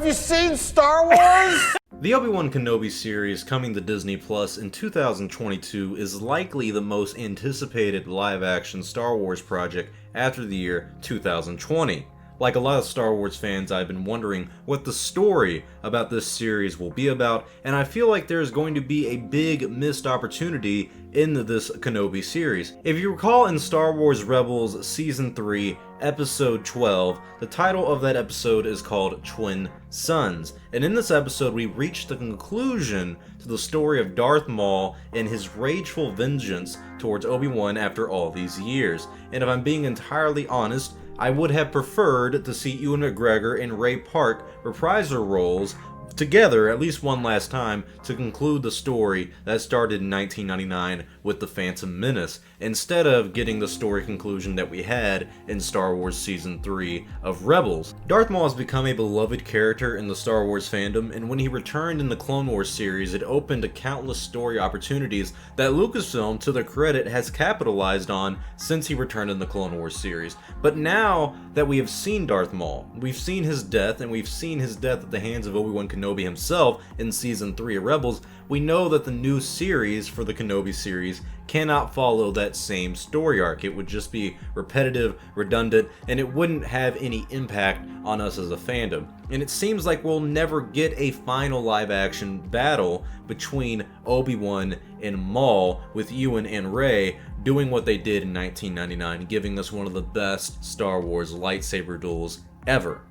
Have you seen Star Wars? The Obi-Wan Kenobi series coming to Disney Plus in 2022 is likely the most anticipated live-action Star Wars project after the year 2020. Like a lot of Star Wars fans, I've been wondering what the story about this series will be about, and I feel like there's going to be a big missed opportunity in this Kenobi series. If you recall in Star Wars Rebels Season 3, Episode 12, the title of that episode is called Twin Suns, and in this episode we reach the conclusion to the story of Darth Maul and his rageful vengeance towards Obi-Wan after all these years. And if I'm being entirely honest, I would have preferred to see Ewan McGregor and Ray Park reprise their roles together at least one last time to conclude the story that started in 1999 with The Phantom Menace, instead of getting the story conclusion that we had in Star Wars Season 3 of Rebels. Darth Maul has become a beloved character in the Star Wars fandom, and when he returned in the Clone Wars series, it opened to countless story opportunities that Lucasfilm, to their credit, has capitalized on since he returned in the Clone Wars series. But now that we have seen Darth Maul, we've seen his death, and we've seen his death at the hands of Obi-Wan Kenobi himself in Season 3 of Rebels, we know that the new series for the Kenobi series cannot follow that same story arc. It would just be repetitive, redundant, and it wouldn't have any impact on us as a fandom. And it seems like we'll never get a final live-action battle between Obi-Wan and Maul, with Ewan and Rey doing what they did in 1999, giving us one of the best Star Wars lightsaber duels ever.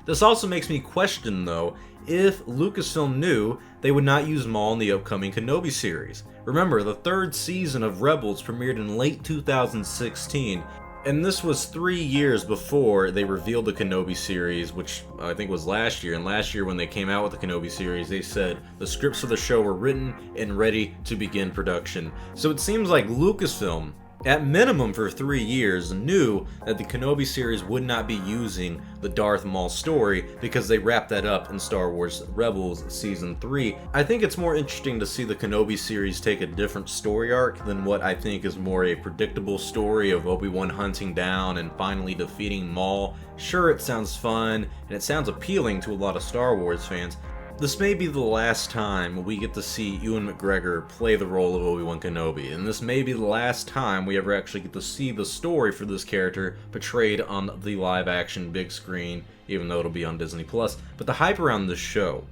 This also makes me question, though, if Lucasfilm knew they would not use Maul in the upcoming Kenobi series. Remember, the third season of Rebels premiered in late 2016, and this was 3 years before they revealed the Kenobi series, which I think was last year. And last year when they came out with the Kenobi series, they said the scripts for the show were written and ready to begin production. So it seems like Lucasfilm, at minimum for 3 years, knew that the Kenobi series would not be using the Darth Maul story because they wrapped that up in Star Wars Rebels Season 3. I think it's more interesting to see the Kenobi series take a different story arc than what I think is more a predictable story of Obi-Wan hunting down and finally defeating Maul. Sure, it sounds fun, and it sounds appealing to a lot of Star Wars fans. This may be the last time we get to see Ewan McGregor play the role of Obi-Wan Kenobi, and this may be the last time we ever actually get to see the story for this character portrayed on the live-action big screen, even though it'll be on Disney+. But the hype around this show,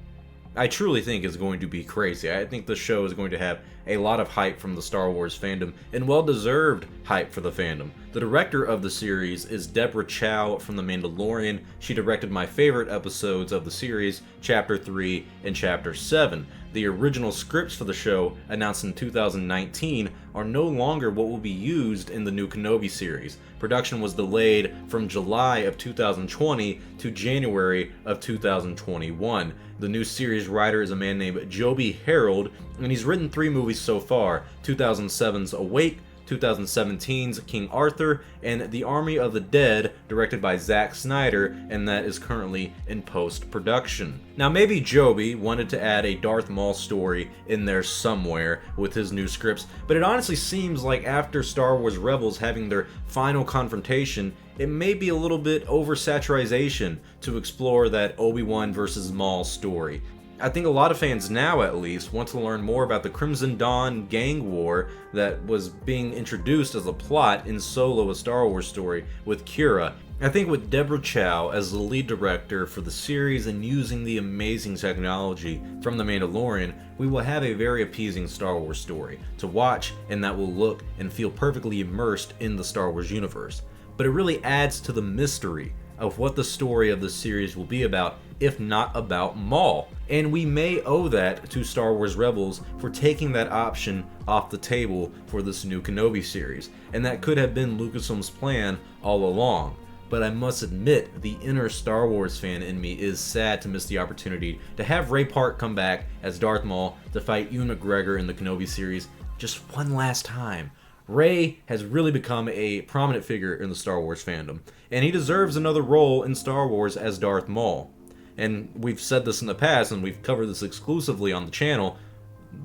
I truly think, is going to be crazy. I think the show is going to have a lot of hype from the Star Wars fandom, and well-deserved hype for the fandom. The director of the series is Deborah Chow from The Mandalorian. She directed my favorite episodes of the series, Chapter 3 and Chapter 7. The original scripts for the show, announced in 2019, are no longer what will be used in the new Kenobi series. Production was delayed from July of 2020 to January of 2021. The new series writer is a man named Joby Harold, and he's written 3 movies so far: 2007's Awake, 2017's King Arthur, and The Army of the Dead, directed by Zack Snyder, and that is currently in post-production. Now, maybe Joby wanted to add a Darth Maul story in there somewhere with his new scripts, but it honestly seems like after Star Wars Rebels having their final confrontation, it may be a little bit oversaturation to explore that Obi-Wan versus Maul story. I think a lot of fans now, at least, want to learn more about the Crimson Dawn gang war that was being introduced as a plot in Solo: A Star Wars Story with Kira. I think with Deborah Chow as the lead director for the series and using the amazing technology from The Mandalorian, we will have a very appeasing Star Wars story to watch, and that will look and feel perfectly immersed in the Star Wars universe. But it really adds to the mystery of what the story of the series will be about, if not about Maul. And we may owe that to Star Wars Rebels for taking that option off the table for this new Kenobi series. And that could have been Lucasfilm's plan all along. But I must admit, the inner Star Wars fan in me is sad to miss the opportunity to have Ray Park come back as Darth Maul to fight Ewan McGregor in the Kenobi series just one last time. Rey has really become a prominent figure in the Star Wars fandom, and he deserves another role in Star Wars as Darth Maul. And we've said this in the past, and we've covered this exclusively on the channel,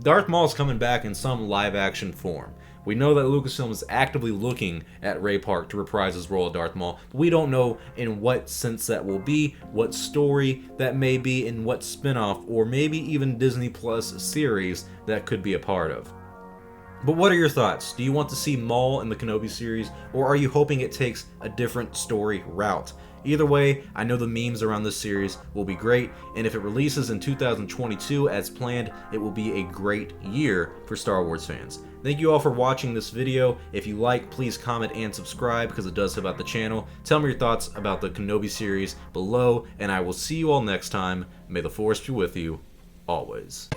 Darth Maul's coming back in some live-action form. We know that Lucasfilm is actively looking at Ray Park to reprise his role of Darth Maul, but we don't know in what sense that will be, what story that may be, and what spin-off or maybe even Disney Plus series that could be a part of. But what are your thoughts? Do you want to see Maul in the Kenobi series, or are you hoping it takes a different story route? Either way, I know the memes around this series will be great, and if it releases in 2022 as planned, it will be a great year for Star Wars fans. Thank you all for watching this video. If you like, please comment and subscribe because it does help out the channel. Tell me your thoughts about the Kenobi series below, and I will see you all next time. May the Force be with you, always.